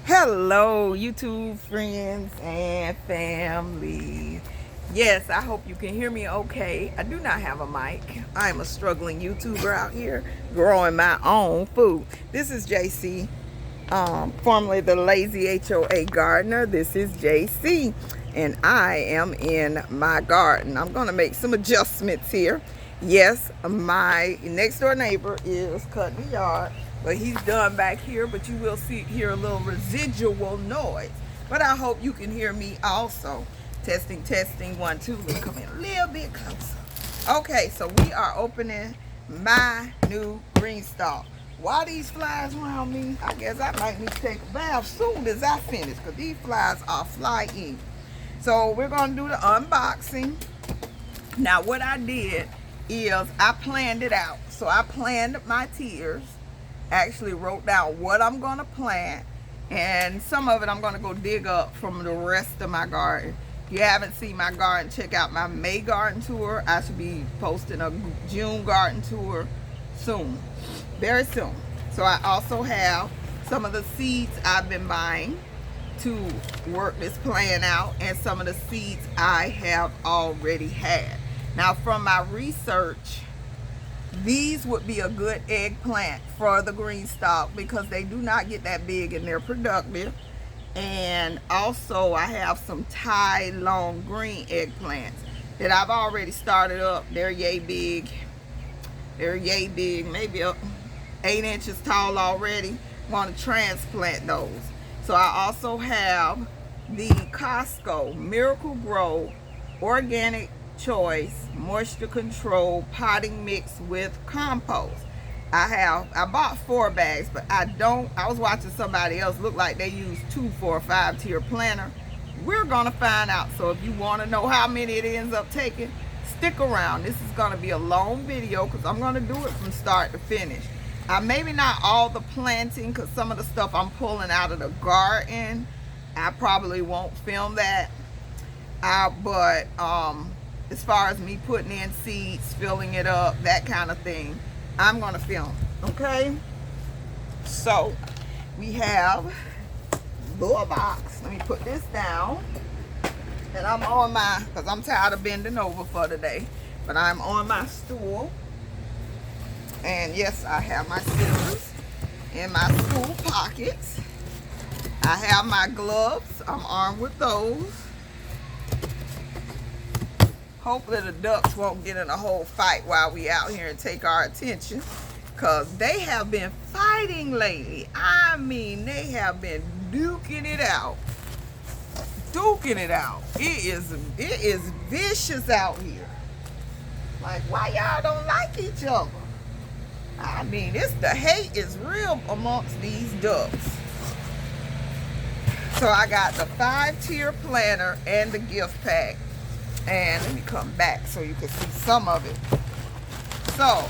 Hello, YouTube friends and family. Yes, I hope you can hear me okay. I do not have a mic. I am a struggling YouTuber out here growing my own food. This is JC, formerly the Lazy HOA Gardener. This is JC, and I am in my garden. I'm going to make some adjustments here. Yes, my next door neighbor is cutting the yard, but he's done back here, but you will hear a little residual noise. But I hope you can hear me also. Testing, testing, 1, 2. Let's come in a little bit closer. Okay, so we are opening my new Greenstalk. Why these flies around me? I guess I might need to take a bath soon as I finish, because these flies are flying. So we're going to do the unboxing. Now what I did is I planned it out. So I planned my tiers, actually wrote down what I'm going to plant, and some of it I'm going to go dig up from the rest of my garden. If you haven't seen my garden, check out my May garden tour. I should be posting a June garden tour soon, very soon. So I also have some of the seeds I've been buying to work this plan out, and some of the seeds I have already had. Now from my research, these would be a good eggplant for the Greenstalk because they do not get that big and they're productive. And also I have some Thai long green eggplants that I've already started up. They're yay big. They're yay big, maybe 8 inches tall already. Want to transplant those. So I also have the Costco Miracle Grow Organic Choice Moisture Control Potting Mix with Compost. I bought 4 bags, but I was watching somebody else look like they used 2 for a 5-tier planter. We're gonna find out. So if you want to know how many it ends up taking, stick around. This is gonna be a long video because I'm gonna do it from start to finish. Maybe not all the planting, because some of the stuff I'm pulling out of the garden, I probably won't film that. But as far as me putting in seeds, filling it up, that kind of thing, I'm gonna film. Okay, so we have a little box. Let me put this down, and I'm on my, because I'm tired of bending over for today, but I'm on my stool. And yes, I have my scissors in my school pockets. I have my gloves. I'm armed with those. Hopefully the ducks won't get in a whole fight while we out here and take our attention, because they have been fighting lately. I mean, they have been duking it out. Duking it out. It is vicious out here. Like, why y'all don't like each other? I mean, the hate is real amongst these ducks. So I got the 5-tier planter and the gift pack. And let me come back so you can see some of it. So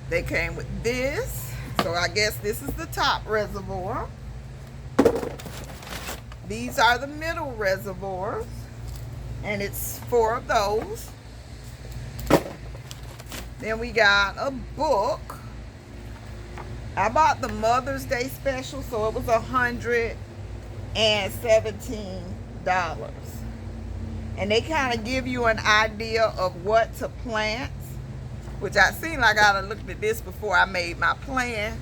they came with this. So I guess this is the top reservoir. These are the middle reservoirs, and it's 4 of those. Then we got a book. I bought the Mother's Day special, so it was $117. And they kind of give you an idea of what to plant, which I seem like I done looked at this before I made my plan,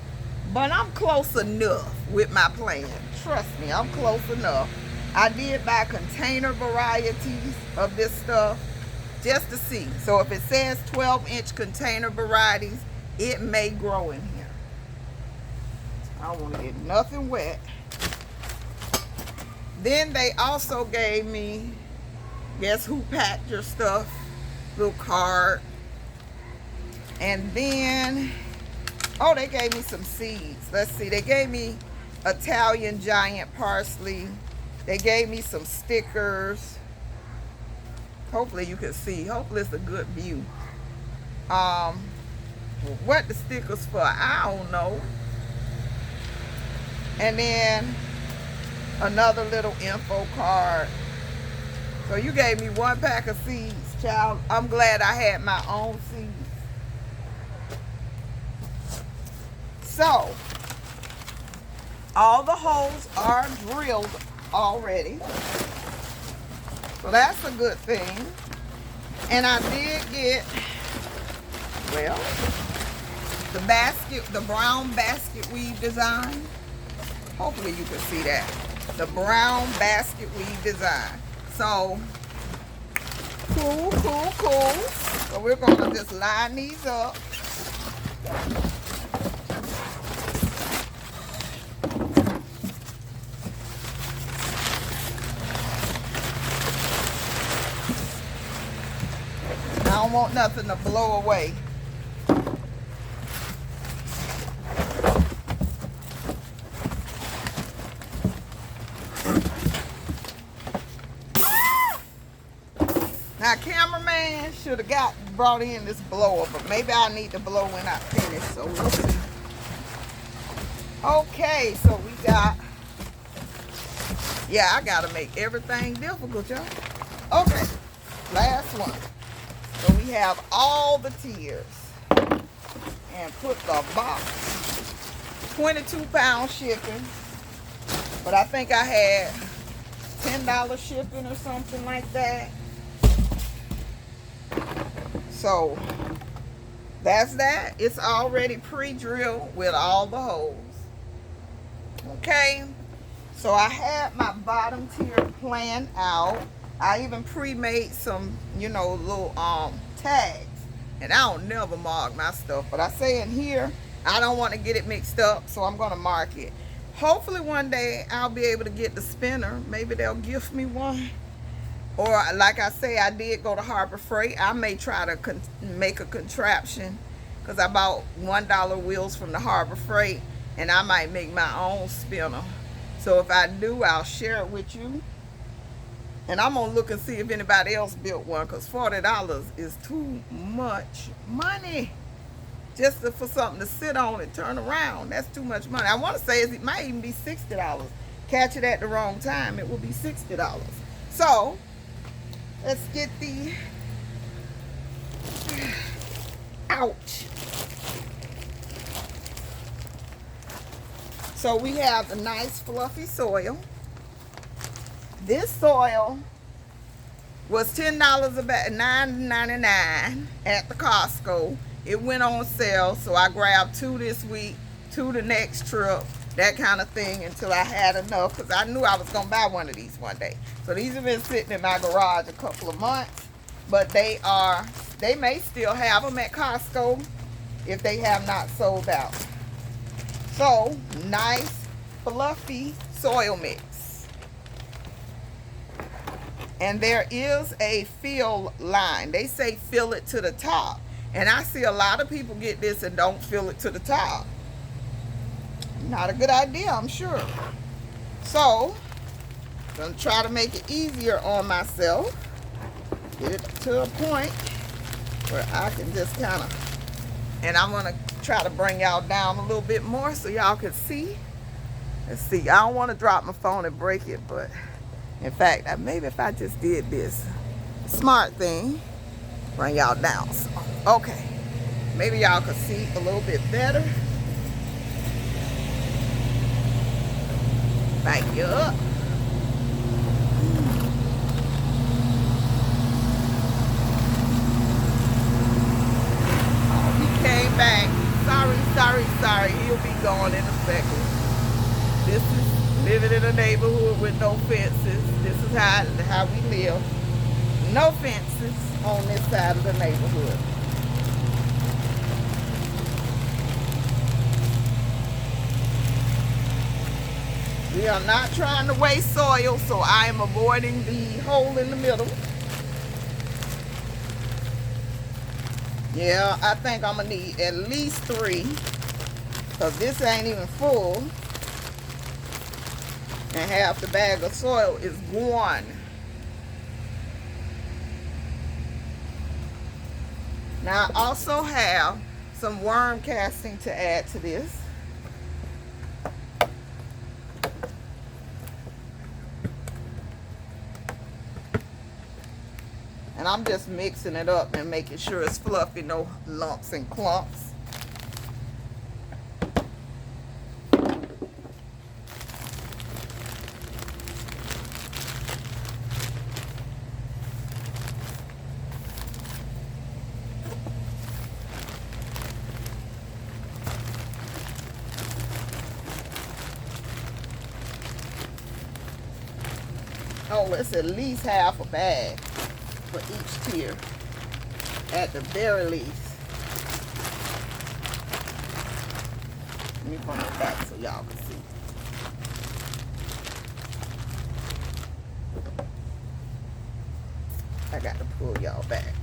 but I'm close enough with my plan. Trust me, I'm close enough. I did buy container varieties of this stuff just to see. So if it says 12-inch container varieties, it may grow in here. I don't want to get nothing wet. Then they also gave me, guess who packed your stuff, little card. And then, oh, they gave me some seeds. Let's see, they gave me Italian giant parsley. They gave me some stickers. Hopefully you can see. Hopefully it's a good view. What the stickers for, I don't know. And then another little info card. So you gave me 1 pack of seeds, child. I'm glad I had my own seeds. So All the holes are drilled already. So that's a good thing. And I did get, well, the basket, the brown basket weave design. Hopefully you can see that. The brown basket weave design. So, cool, cool, cool. So we're gonna just line these up. I don't want nothing to blow away. Now, cameraman should have brought in this blower, but maybe I need to blow when I finish, so we'll see. Okay, so we got, yeah, I gotta make everything difficult, y'all. Okay, last one. So we have all the tiers. And put the box, 22-pound shipping. But I think I had $10 shipping or something like that. So that's that. It's already pre-drilled with all the holes. Okay. So I had my bottom tier planned out. I even pre-made some, you know, little tags. And I don't never mark my stuff. But I say in here, I don't want to get it mixed up. So I'm going to mark it. Hopefully one day I'll be able to get the spinner. Maybe they'll gift me one. Or like I say, I did go to Harbor Freight. I may try to make a contraption. Because I bought $1 wheels from the Harbor Freight. And I might make my own spinner. So if I do, I'll share it with you. And I'm going to look and see if anybody else built one. Because $40 is too much money. Just for something to sit on and turn around. That's too much money. I want to say it might even be $60. Catch it at the wrong time, it will be $60. So, let's get the... Ouch. So we have the nice fluffy soil. This soil was $10 a bag, $9.99 at the Costco. It went on sale, so I grabbed 2 this week, 2 the next trip, that kind of thing, until I had enough, because I knew I was going to buy one of these one day. So these have been sitting in my garage a couple of months, but they may still have them at Costco if they have not sold out. So, nice, fluffy soil mix. And there is a fill line. They say fill it to the top. And I see a lot of people get this and don't fill it to the top. Not a good idea, I'm sure. So, I'm going to try to make it easier on myself. Get it to a point where I can just kind of... And I'm going to try to bring y'all down a little bit more so y'all can see. Let's see. I don't want to drop my phone and break it, but... In fact, maybe if I just did this smart thing, bring y'all down. So, okay. Maybe y'all can see a little bit better. Back you up. Oh, he came back. Sorry. He'll be gone in a second. This is living in a neighborhood with no fences. This is how we live. No fences on this side of the neighborhood. We are not trying to waste soil, so I am avoiding the hole in the middle. Yeah, I think I'm going to need at least 3, because this ain't even full. And half the bag of soil is gone. Now I also have some worm casting to add to this. And I'm just mixing it up and making sure it's fluffy, no lumps and clumps. Oh, it's at least half a bag for each tier, at the very least. Let me bring it back so y'all can see. I got to pull y'all back.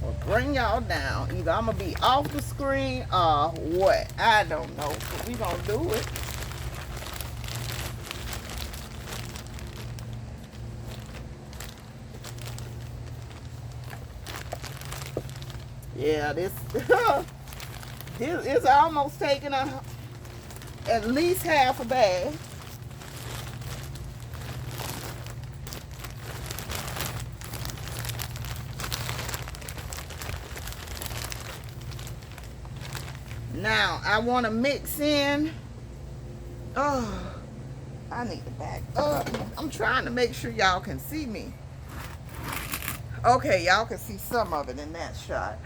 Or bring y'all down. Either I'm going to be off the screen or what. I don't know. But we going to do it. Yeah, this this is almost taking at least half a bag. Now I want to mix in. Oh, I need to back up. I'm trying to make sure y'all can see me. Okay, y'all can see some of it in that shot.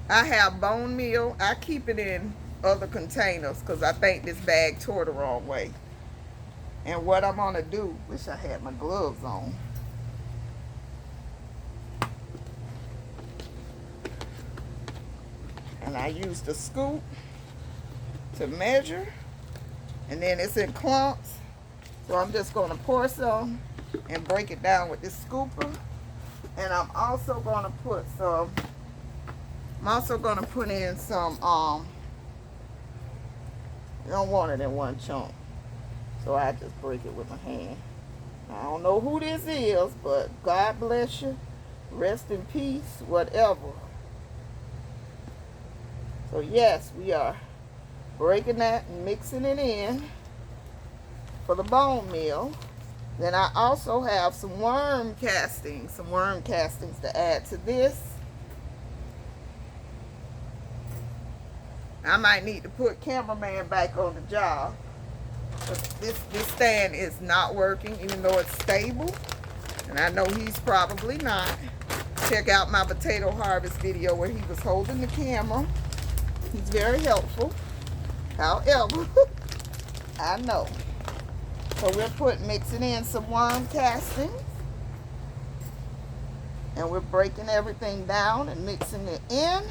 I have bone meal. I keep it in other containers because I think this bag tore the wrong way. And what I'm gonna do, wish I had my gloves on. And I use the scoop to measure. And then it's in clumps. So I'm just gonna pour some and break it down with this scooper. And I'm also gonna put some, in some, you don't want it in one chunk. So I just break it with my hand. I don't know who this is, but God bless you. Rest in peace, whatever. So yes, we are breaking that and mixing it in for the bone meal. Then I also have some worm castings to add to this. I might need to put cameraman back on the job. This stand is not working, even though it's stable. And I know he's probably not. Check out my potato harvest video where he was holding the camera. He's very helpful. However, I know. So we're mixing in some worm castings. And we're breaking everything down and mixing it in.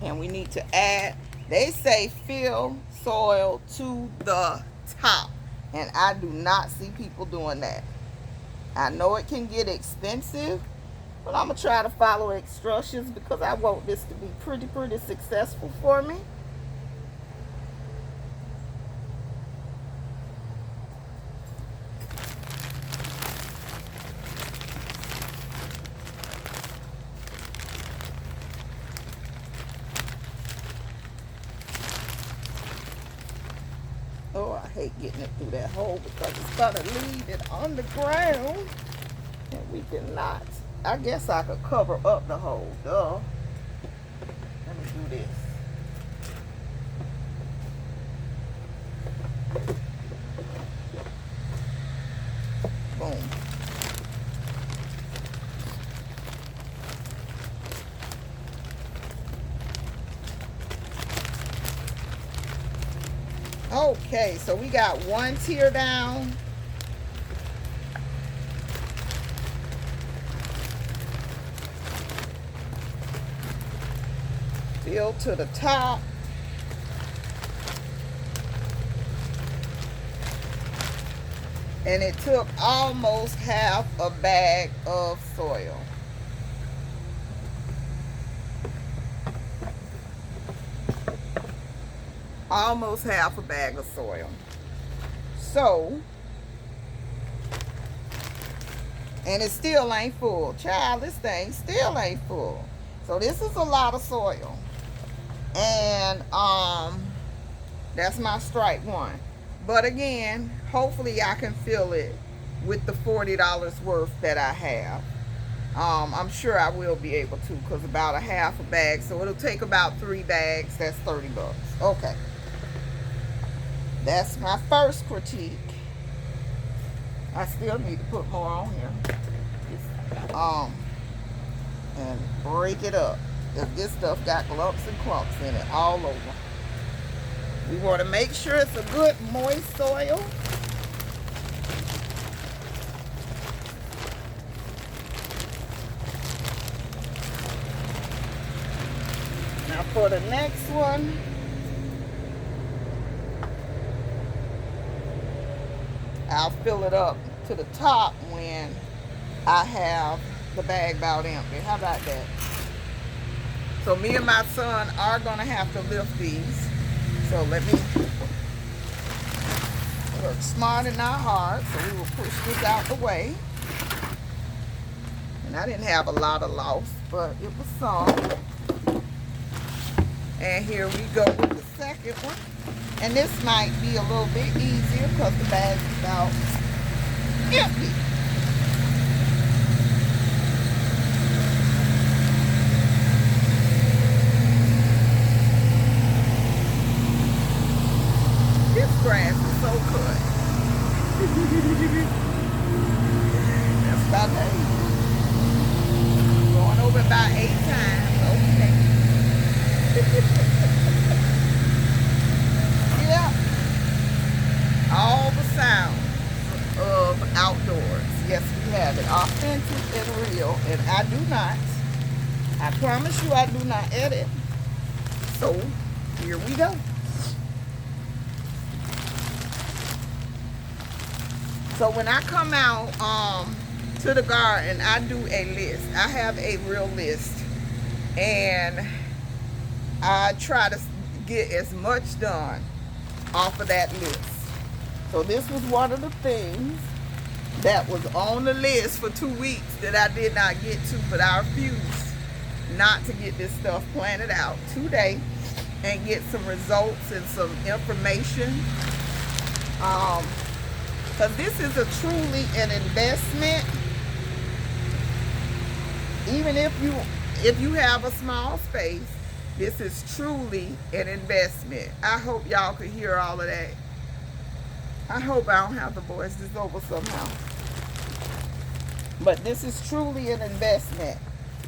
And we need to add, they say fill soil to the top. And I do not see people doing that. I know it can get expensive, but I'm going to try to follow instructions because I want this to be pretty successful for me. Oh, I hate getting it through that hole because it's going to leave it on the ground. And we cannot. I guess I could cover up the hole. Duh. Let me do this. Boom. Okay, so we got one tier down. Fill to the top. And it took almost half a bag of soil. Almost half a bag of soil. So, and it still ain't full. Child, this thing still ain't full. So this is a lot of soil. And that's my strike one. But again, hopefully I can fill it with the $40 worth that I have. I'm sure I will be able to, because about a half a bag, so it'll take about 3 bags. That's $30. Okay. That's my first critique. I still need to put more on here. And break it up. If this stuff got lumps and clumps in it all over. We want to make sure it's a good moist soil. Now for the next one, I'll fill it up to the top when I have the bag about empty. How about that? So me and my son are gonna have to lift these. So let me work smart and not hard. So we will push this out the way. And I didn't have a lot of loss, but it was some. And here we go with the second one. And this might be a little bit easier because the bag's about empty. This grass is so cut. That's about 8. Going over about 8 times. Okay. Yeah. All the sounds of outdoors. Yes, we have it. Authentic and real. And I promise you I do not edit. So, here we go. So when I come out to the garden, I do a list. I have a real list. And I try to get as much done off of that list. So this was one of the things that was on the list for 2 weeks that I did not get to, but I refused not to get this stuff planted out today and get some results and some information. Because this is truly an investment. Even if you have a small space, this is truly an investment. I hope y'all could hear all of that. I hope I don't have to voice this over somehow. But this is truly an investment.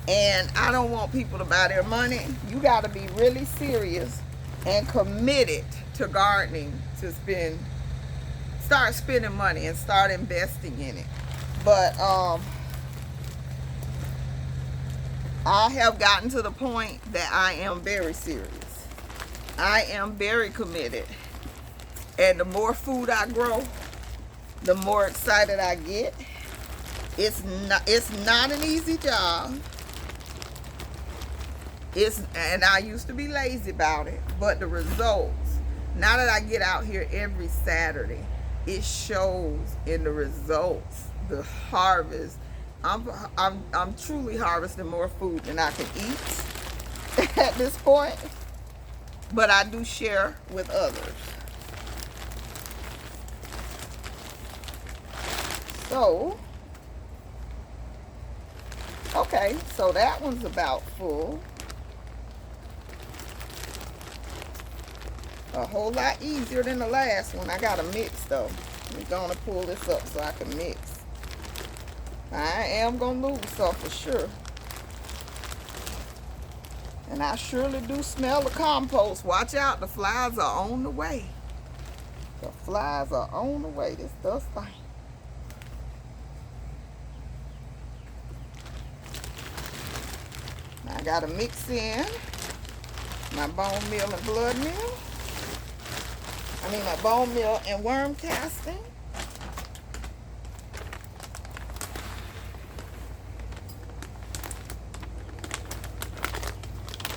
And I don't want people to buy their money. You got to be really serious and committed to gardening to start spending money and start investing in it. But I have gotten to the point that I am very serious. I am very committed. And the more food I grow, the more excited I get. It's not an easy job. And I used to be lazy about it, but the results, now that I get out here every Saturday, it shows in the results, the harvest. I'm truly harvesting more food than I can eat at this point, but I do share with others. So, okay, so that one's about full. A whole lot easier than the last one. I gotta mix though. I'm gonna pull this up so I can mix. I am gonna lose some for sure. And I surely do smell the compost. Watch out, the flies are on the way. The flies are on the way. This does stink. I gotta mix in my bone meal and blood meal. I mean my bone meal and worm casting.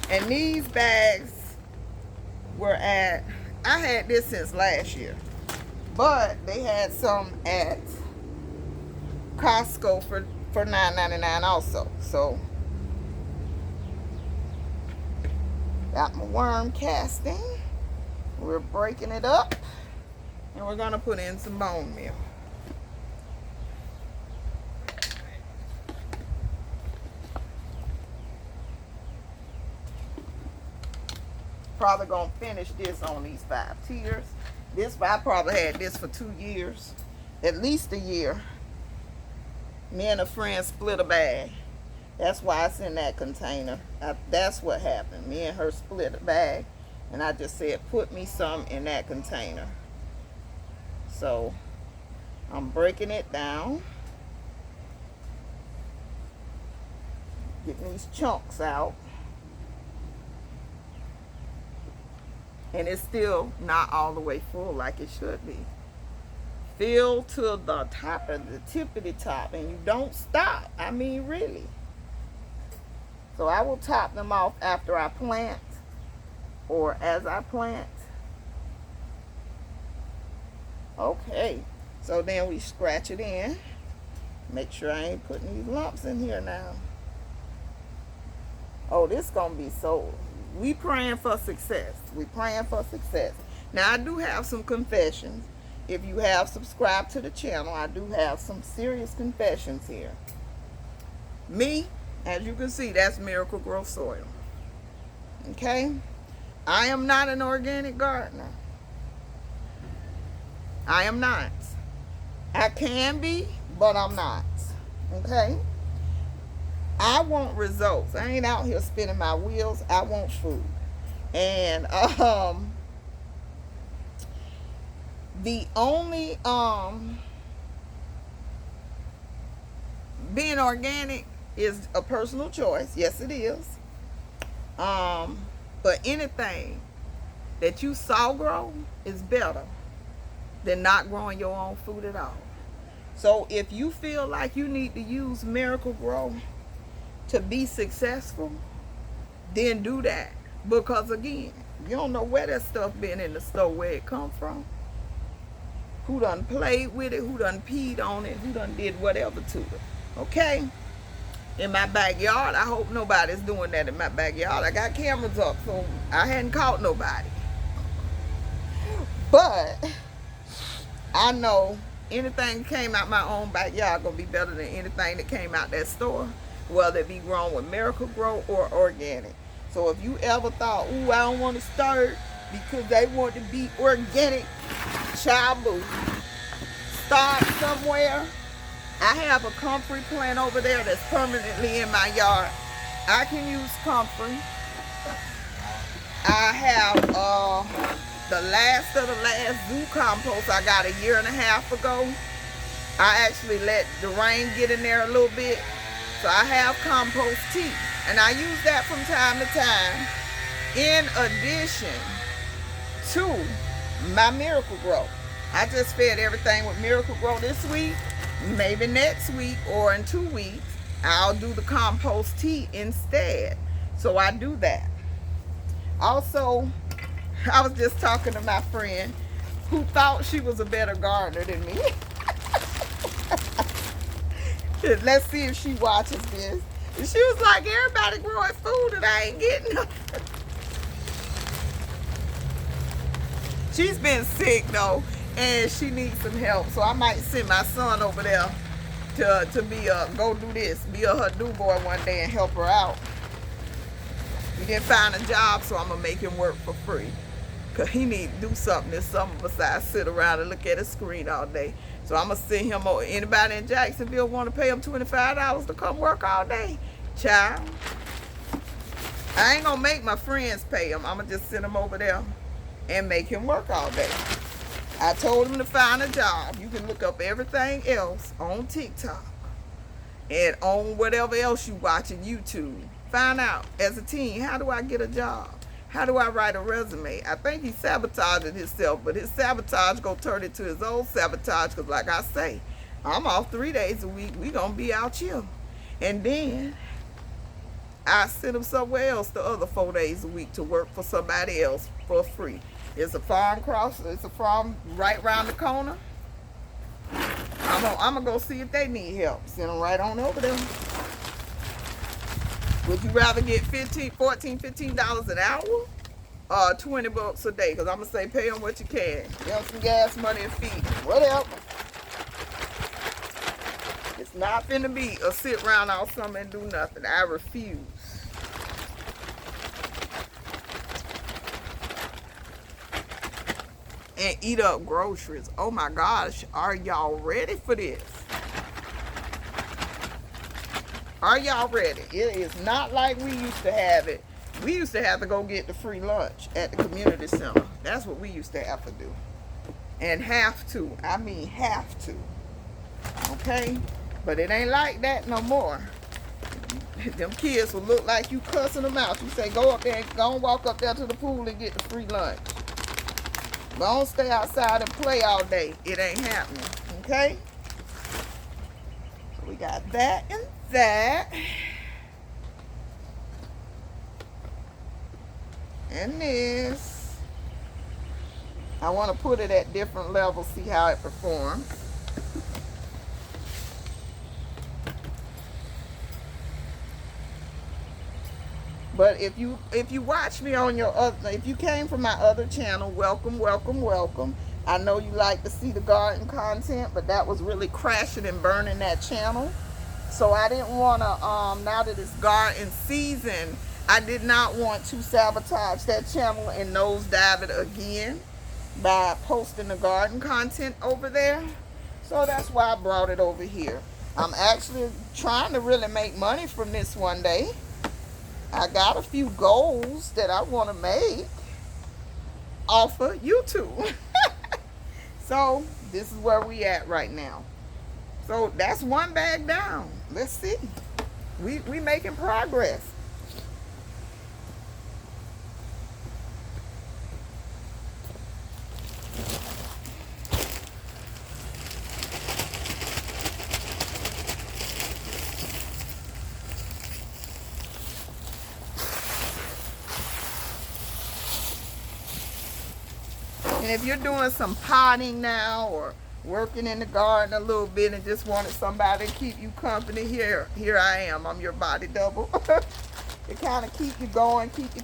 And these bags were at, I had this since last year, but they had some at Costco for $9.99 also. So got my worm casting. We're breaking it up and we're gonna put in some bone meal. Probably gonna finish this on these 5 tiers. I probably had this for 2 years, at least a year. Me and a friend split a bag. That's why it's in that container. That's what happened. Me and her split a bag, And I just said, put me some in that container. So I'm breaking it down, getting these chunks out. And it's still not all the way full like it should be. Fill to the top of the tippity top, and you don't stop. I mean, really. So I will top them off after I plant or as I plant. Okay, so then we scratch it in. Make sure I ain't putting these lumps in here now. Oh, this gonna be so, we praying for success. We praying for success. Now I do have some confessions. If you have subscribed to the channel, I do have some serious confessions here. Me, as you can see, that's Miracle Grow soil. Okay? I am not an organic gardener. I am not. I can be, but I'm not. Okay? I want results. I ain't out here spinning my wheels. I want food. And the only being organic is a personal choice. Yes, it is. But anything that you saw grow is better than not growing your own food at all. So if you feel like you need to use Miracle Grow to be successful, then do that. Because again, you don't know where that stuff been in the store, where it come from, who done played with it, who done peed on it, who done did whatever to it. Okay? In my backyard, I hope nobody's doing that in my backyard. I got cameras up, so I hadn't caught nobody. But I know anything that came out my own backyard gonna be better than anything that came out that store, whether it be grown with Miracle Grow or organic. So if you ever thought, ooh, I don't want to start because they want to be organic, child boo. Start somewhere. I have a comfrey plant over there that's permanently in my yard. I can use comfrey. I have the last of the last zoo compost I got 1.5 years ago. I actually let the rain get in there a little bit. So I have compost tea. And I use that from time to time. In addition to my Miracle Grow. I just fed everything with Miracle Grow this week. Maybe next week or in 2 weeks, I'll do the compost tea instead. So I do that. Also, I was just talking to my friend who thought she was a better gardener than me. Let's see if she watches this. And she was like, everybody growing food and I ain't getting nothing. She's been sick though, and she needs some help. So I might send my son over there to be go do this, be her do boy one day and help her out. He didn't find a job, so I'm gonna make him work for free. Cause he need to do something this summer besides sit around and look at a screen all day. So I'm gonna send him over. Anybody in Jacksonville want to pay him $25 to come work all day? Child, I ain't gonna make my friends pay him. I'm gonna just send him over there and make him work all day. I told him to find a job. You can look up everything else on TikTok and on whatever else you watch on YouTube. Find out as a teen, how do I get a job? How do I write a resume? I think he's sabotaging himself, but his sabotage gonna turn into his old sabotage. Because like I say, I'm off 3 days a week. We gonna be out here. And then I send him somewhere else the other 4 days a week to work for somebody else for free. It's a farm it's a farm right around the corner. I'm gonna go see if they need help. Send them right on over there. Would you rather get $15 an hour or $20 a day? Because I'm going to say pay them what you can. Give them some gas money and feed them. Whatever. It's not finna be a sit around all summer and do nothing. I refuse. And eat up groceries. Oh my gosh. Are y'all ready for this? Are y'all ready? It is not like we used to have it. We used to have to go get the free lunch at the community center. That's what we used to have to do. And have to. I mean have to. Okay? But it ain't like that no more. Them kids will look like you cussing them out. You say, go up there, go and walk up there to the pool and get the free lunch. But don't stay outside and play all day. It ain't happening. Okay? So we got that and that. And this. I want to put it at different levels, see how it performs. But if you watch me on your other, if you came from my other channel, welcome, welcome, welcome. I know you like to see the garden content, but that was really crashing and burning that channel. So I didn't want to, now that it's garden season, I did not want to sabotage that channel and nosedive it again by posting the garden content over there. So that's why I brought it over here. I'm actually trying to really make money from this one day. I got a few goals that I want to make off of YouTube. So this is where we at right now. So that's one bag down. Let's see. We making progress. And if you're doing some potting now or working in the garden a little bit and just wanted somebody to keep you company, here I am. I'm your body double. To kind of keep you going, keep you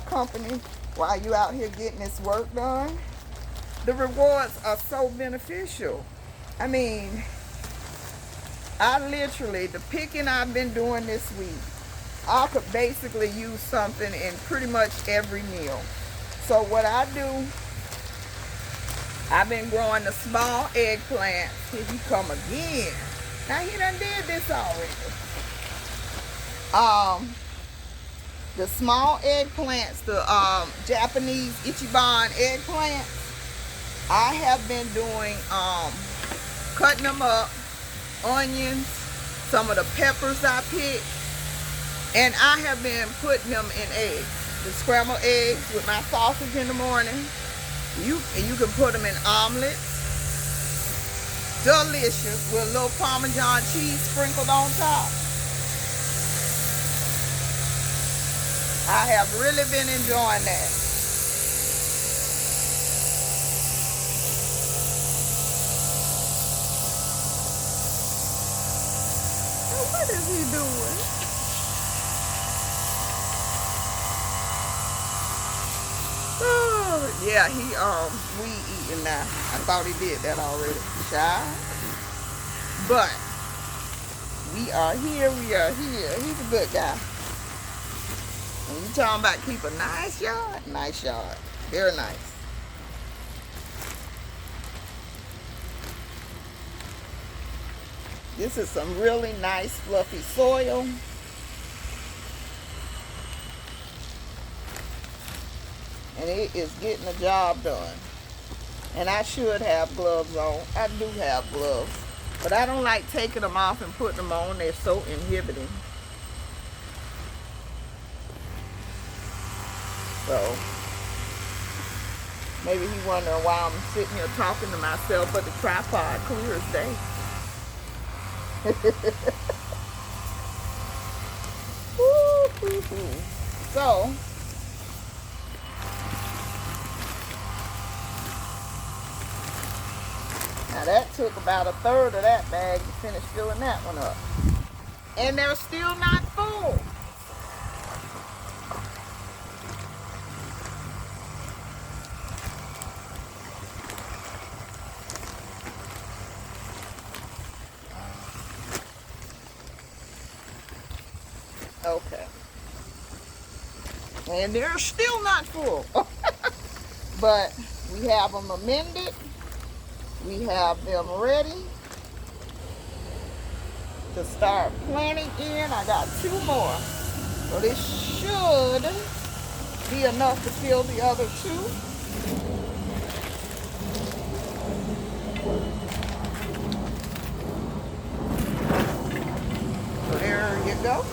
company while you out here getting this work done. The rewards are so beneficial. I mean, I literally, the picking I've been doing this week, I could basically use something in pretty much every meal. So what I do, I've been growing the small eggplants. Here he come again. Now he done did this already. The small eggplants, the Japanese Ichiban eggplants, I have been doing, cutting them up, onions, some of the peppers I picked, and I have been putting them in eggs. The scrambled eggs with my sausage in the morning. You can put them in omelets. Delicious with a little Parmesan cheese sprinkled on top. I have really been enjoying that. Now what is he doing? Oh, yeah, he weed eating now. I thought he did that already. Child. But we are here. He's a good guy. And you talking about keep a nice yard? Nice yard. Very nice. This is some really nice fluffy soil. And it is getting the job done. And I should have gloves on. I do have gloves. But I don't like taking them off and putting them on. They're so inhibiting. So, maybe he wondering why I'm sitting here talking to myself, but the tripod clear as day. So, now that took about a third of that bag to finish filling that one up. And they're still not full. Okay. And they're still not full. But we have them amended. We have them ready to start planting in. I got 2 more. So this should be enough to fill the other two. So there you go.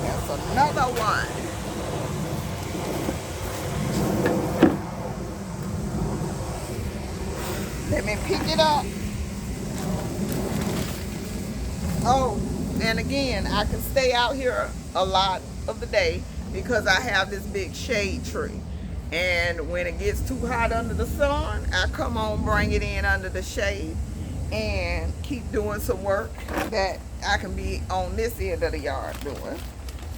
That's another one. Let me pick it up. Oh, and again, I can stay out here a lot of the day because I have this big shade tree. And when it gets too hot under the sun, I come on, bring it in under the shade and keep doing some work that I can be on this end of the yard doing.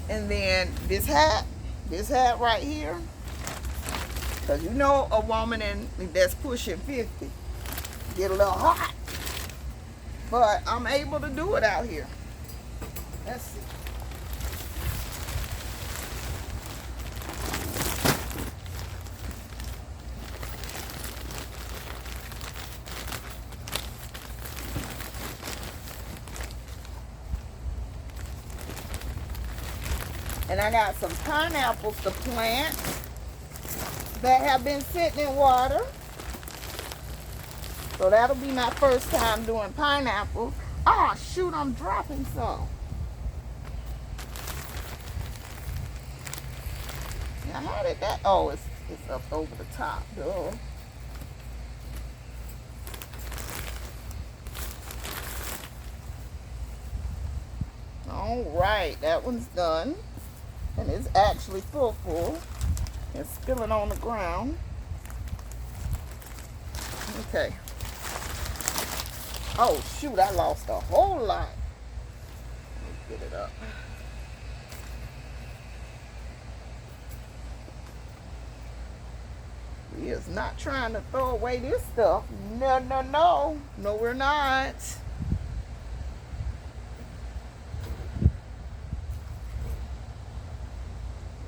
And then this hat right here, because you know a woman that's pushing 50 get a little hot. But I'm able to do it out here. Let's see. And I got some pineapples to plant that have been sitting in water. So that'll be my first time doing pineapples. Oh shoot, I'm dropping some. Now how did that, oh, it's up over the top, duh. All right, that one's done. And it's actually full. It's spilling on the ground. Okay. Oh shoot, I lost a whole lot. Let me get it up. We is not trying to throw away this stuff. No, no, no. No, we're not.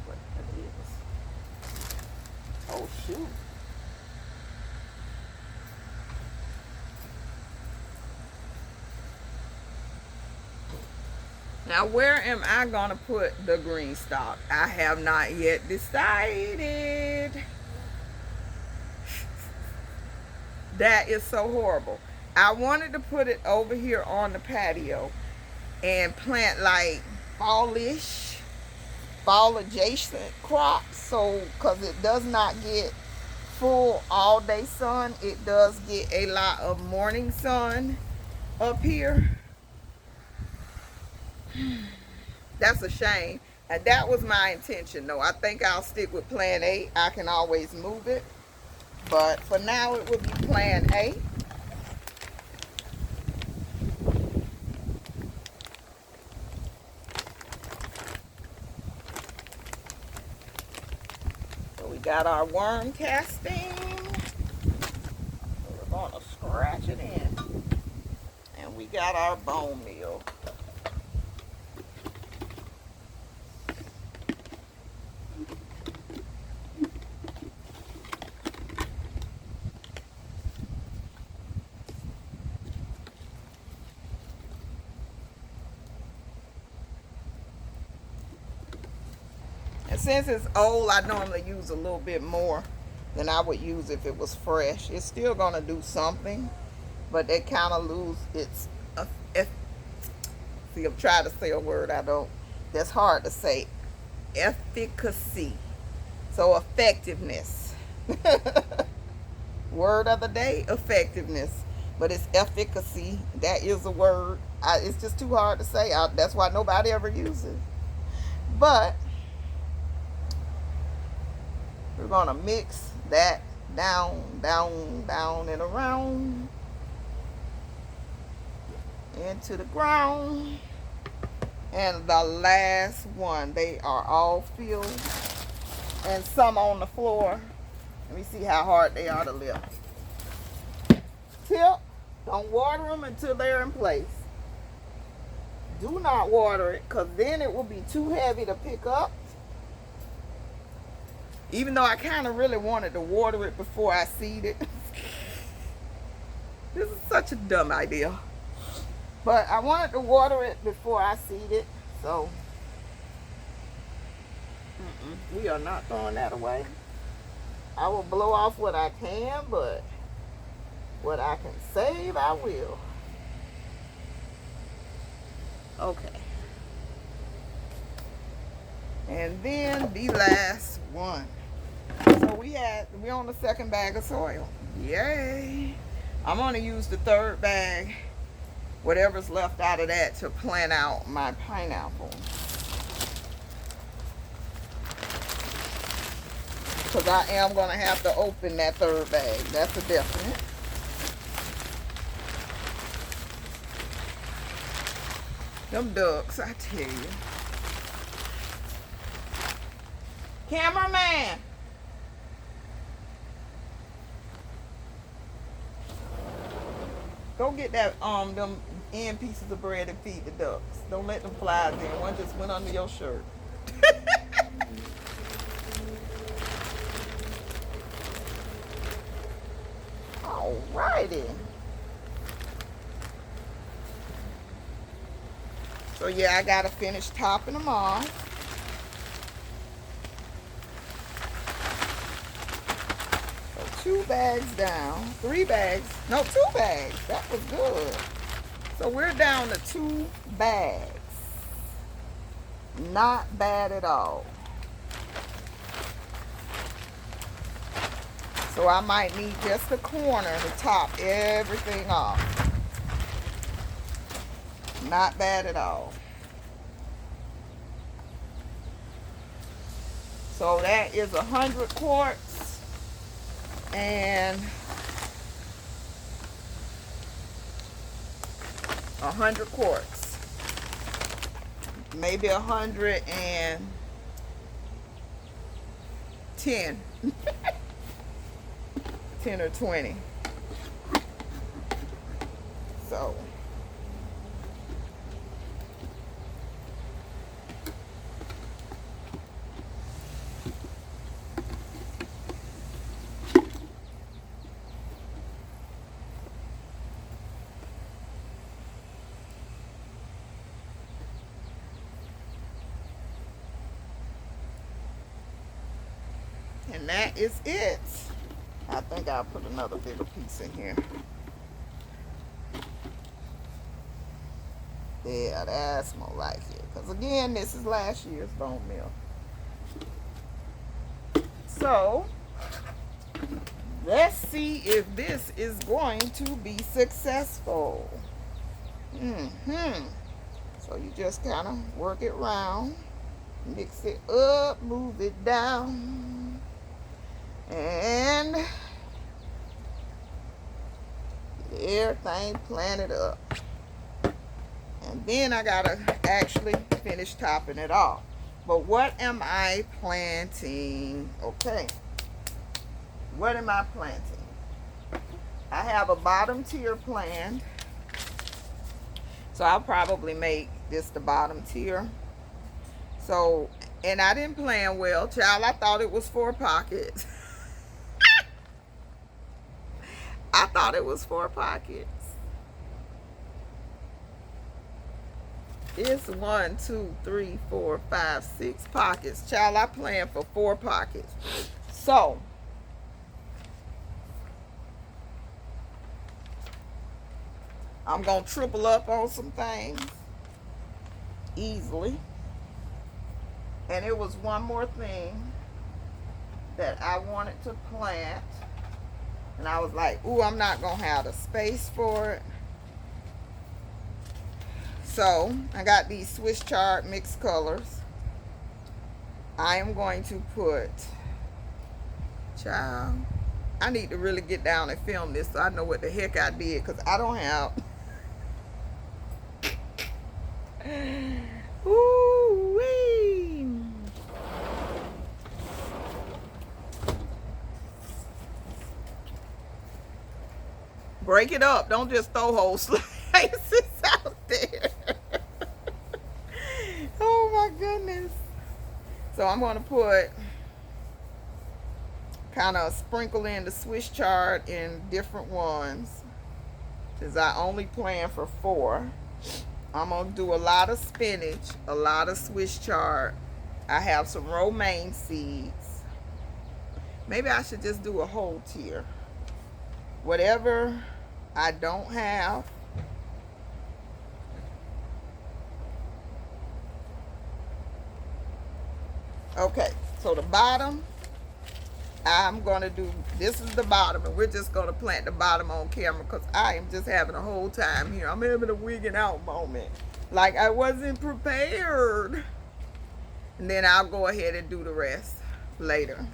What it is. Oh shoot. Now, where am I going to put the Greenstalk? I have not yet decided. That is so horrible. I wanted to put it over here on the patio and plant like fallish, fall adjacent crops. So, because it does not get full all day sun, it does get a lot of morning sun up here. That's a shame. And that was my intention though. I think I'll stick with plan A. I can always move it. But for now it will be plan A. So we got our worm casting. So we're going to scratch it in. And we got our bone meal. And since it's old, I normally use a little bit more than I would use if it was fresh. It's still going to do something, but it kind of lose its, see, I'm trying to say a word that's hard to say. Efficacy. So effectiveness. Word of the day, effectiveness. But it's efficacy. That is a word. It's just too hard to say. That's why nobody ever uses. But we're going to mix that down, and around into the ground. And the last one, they are all filled and some on the floor. Let me see how hard they are to lift. Tip, don't water them until they're in place. Do not water it because then it will be too heavy to pick up. Even though I kind of really wanted to water it before I seed it. This is such a dumb idea. But I wanted to water it before I seed it. So We are not throwing that away. I will blow off what I can, but what I can save, I will. Okay. And then the last one. So we on the second bag of soil. Yay. I'm gonna use the third bag, whatever's left out of that, to plant out my pineapple. Because I am gonna have to open that third bag. That's a definite. Them ducks, I tell you. Cameraman. Go get that them end pieces of bread and feed the ducks. Don't let them flies in. One just went under your shirt. Alrighty. So yeah, I gotta finish topping them off. So 2 bags down, 3 bags, no 2 bags. That was good. So we're down to 2 bags. Not bad at all. So I might need just the corner to top everything off. Not bad at all. So that is 100 quarts and 100 quarts. Maybe 110. 10 or 20. So and that is it. I think I'll put another bigger piece in here. Yeah, that's more like it. Because again, this is last year's bone meal. So, let's see if this is going to be successful. So you just kind of work it round. Mix it up, move it down. And everything planted up. And then I gotta actually finish topping it off. But what am I planting? Okay. What am I planting? I have a bottom tier planned. So I'll probably make this the bottom tier. So, and I didn't plan well, child. I thought it was 4 pockets. I thought it was 4 pockets. It's 1, 2, 3, 4, 5, 6 pockets. Child, I planned for 4 pockets. So, I'm going to triple up on some things easily. And it was one more thing that I wanted to plant. And I was like, ooh, I'm not going to have the space for it. So, I got these Swiss chard mixed colors. I am going to put, child, I need to really get down and film this so I know what the heck I did, because I don't have. Ooh-wee. Break it up. Don't just throw whole slices out there. Oh my goodness. So I'm going to put, kind of sprinkle in the Swiss chard in different ones, because I only plan for 4. I'm going to do a lot of spinach, a lot of Swiss chard. I have some romaine seeds. Maybe I should just do a whole tier. Whatever I don't have, okay, so the bottom, I'm going to do, this is the bottom, and we're just going to plant the bottom on camera because I am just having a whole time here. I'm having a wigging out moment. Like I wasn't prepared. And then I'll go ahead and do the rest later.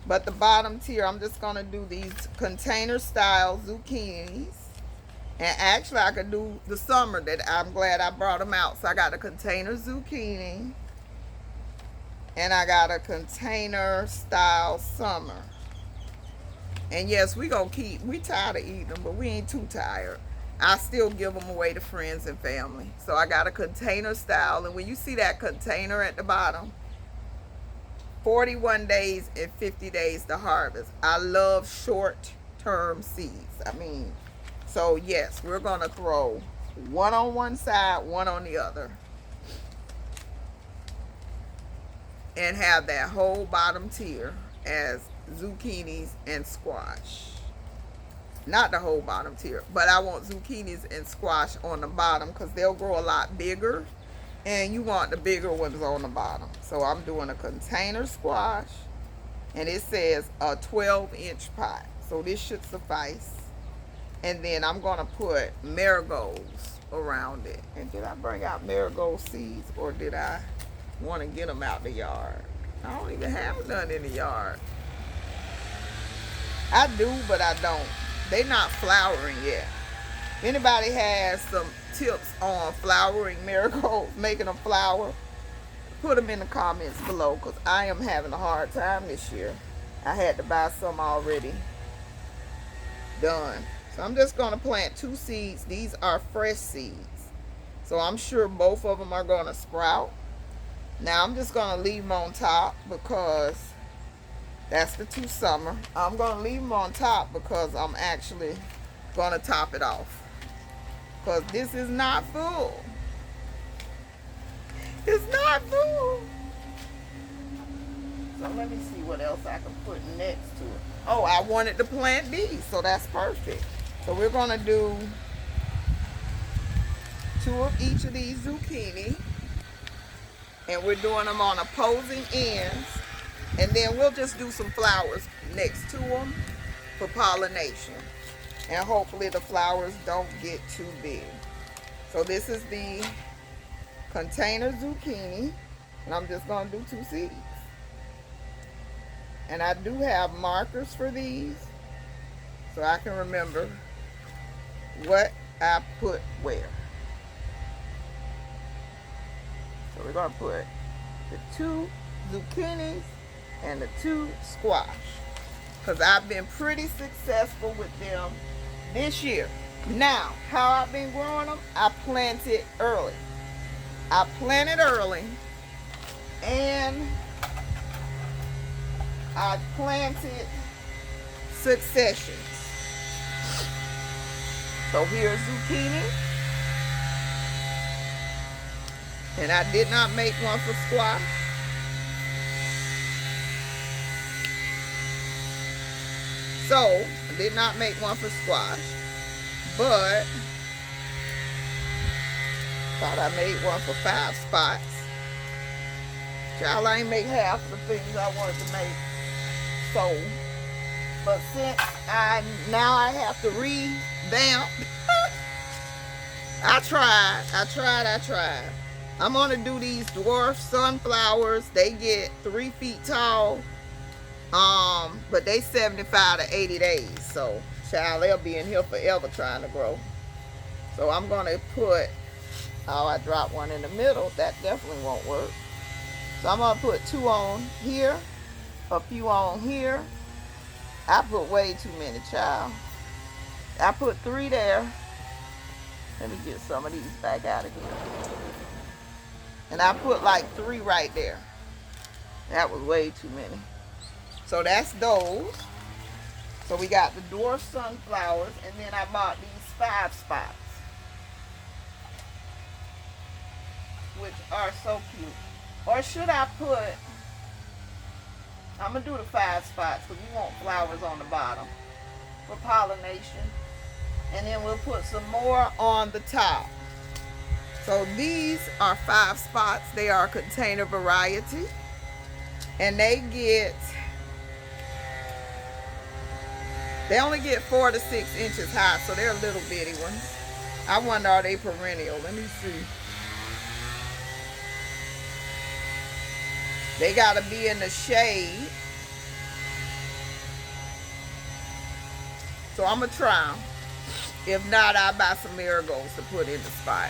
But the bottom tier, I'm just going to do these container style zucchinis. And actually, I could do the summer that I'm glad I brought them out. So I got a container zucchini. And I got a container style summer. And yes, we tired of eating them, but we ain't too tired. I still give them away to friends and family. So I got a container style. And when you see that container at the bottom, 41 days and 50 days to harvest. I love short-term seeds. I mean, so yes, we're going to throw one on one side, one on the other. And have that whole bottom tier as zucchinis and squash. Not the whole bottom tier, but I want zucchinis and squash on the bottom because they'll grow a lot bigger. And you want the bigger ones on the bottom. So I'm doing a container squash. And it says a 12-inch pot. So this should suffice. And then I'm going to put marigolds around it. And did I bring out marigold seeds? Or did I want to get them out the yard? I don't even have none in the yard. I do, but I don't. They're not flowering yet. If anybody has some tips on flowering marigolds, making them flower, put them in the comments below because I am having a hard time this year. I had to buy some already done. So I'm just going to plant 2 seeds. These are fresh seeds. So I'm sure both of them are going to sprout. Now I'm just going to leave them on top because that's the 2 summer. I'm going to leave them on top because I'm actually going to top it off. Because this is not full. It's not full. So let me see what else I can put next to it. Oh, I wanted to plant these, so that's perfect. So we're going to do 2 of each of these zucchini. And we're doing them on opposing ends. And then we'll just do some flowers next to them for pollination. And hopefully the flowers don't get too big. So this is the container zucchini. And I'm just going to do 2 seeds. And I do have markers for these. So I can remember what I put where. So we're going to put the 2 zucchinis and the 2 squash. Because I've been pretty successful with them this year. Now, how I've been growing them, I planted early. I planted early and I planted successions. So here's zucchini. And I did not make one for squash. So, I did not make one for squash, but thought I made one for 5 spots. Child, I ain't make half of the things I wanted to make. So, but since now I have to revamp, I tried. I'm going to do these dwarf sunflowers. They get 3 feet tall. But they 75 to 80 days. So, child, they'll be in here forever trying to grow. So I'm going to put, oh, I dropped one in the middle. That definitely won't work. So I'm going to put 2 on here, a few on here. I put way too many, child. I put 3 there. Let me get some of these back out again. And I put like 3 right there. That was way too many. So that's those. So we got the dwarf sunflowers, and then I bought these 5 spots, which are so cute. Or should I put, I'm going to do the 5 spots because we want flowers on the bottom for pollination. And then we'll put some more on the top. So these are 5 spots. They are container variety. And they only get 4 to 6 inches high, so they're little bitty ones. I wonder, are they perennial? Let me see. They gotta be in the shade. So I'm gonna try them. If not, I'll buy some marigolds to put in the spot.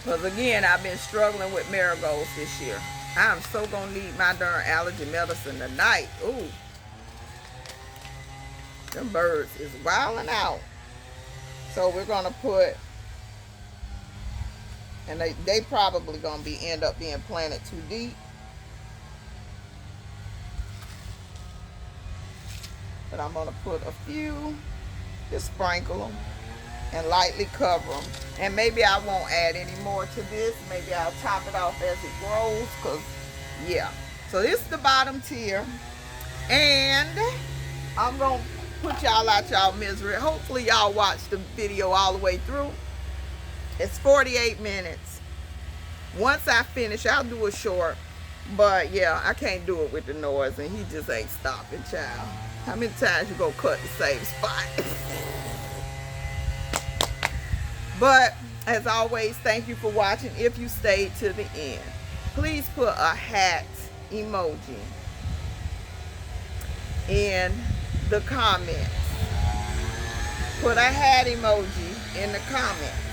Because again, I've been struggling with marigolds this year. I'm so gonna need my darn allergy medicine tonight. Ooh. Them birds is wilding out. So we're gonna put, and they probably gonna end up being planted too deep. But I'm gonna put a few, just sprinkle them and lightly cover them. And maybe I won't add any more to this. Maybe I'll top it off as it grows, because yeah. So this is the bottom tier. And I'm gonna put y'all out y'all misery. Hopefully y'all watch the video all the way through. It's 48 minutes. Once I finish, I'll do a short. But yeah, I can't do it with the noise, and he just ain't stopping, child. How many times you gonna cut the same spot? But as always, thank you for watching. If you stayed to the end, please put a hat emoji in the comments. Put a hat emoji in the comments.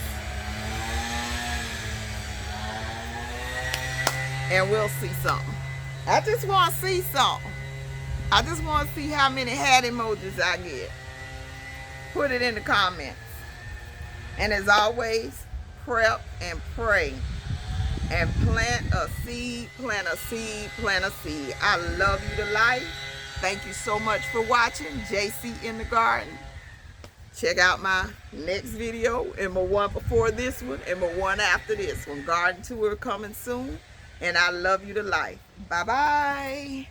And we'll see something. I just want to see something. I just want to see how many hat emojis I get. Put it in the comments. And as always, prep and pray. And plant a seed, plant a seed, plant a seed. I love you to life. Thank you so much for watching JC in the Garden. Check out my next video and my one before this one and my one after this one. Garden tour coming soon. And I love you to life. Bye-bye.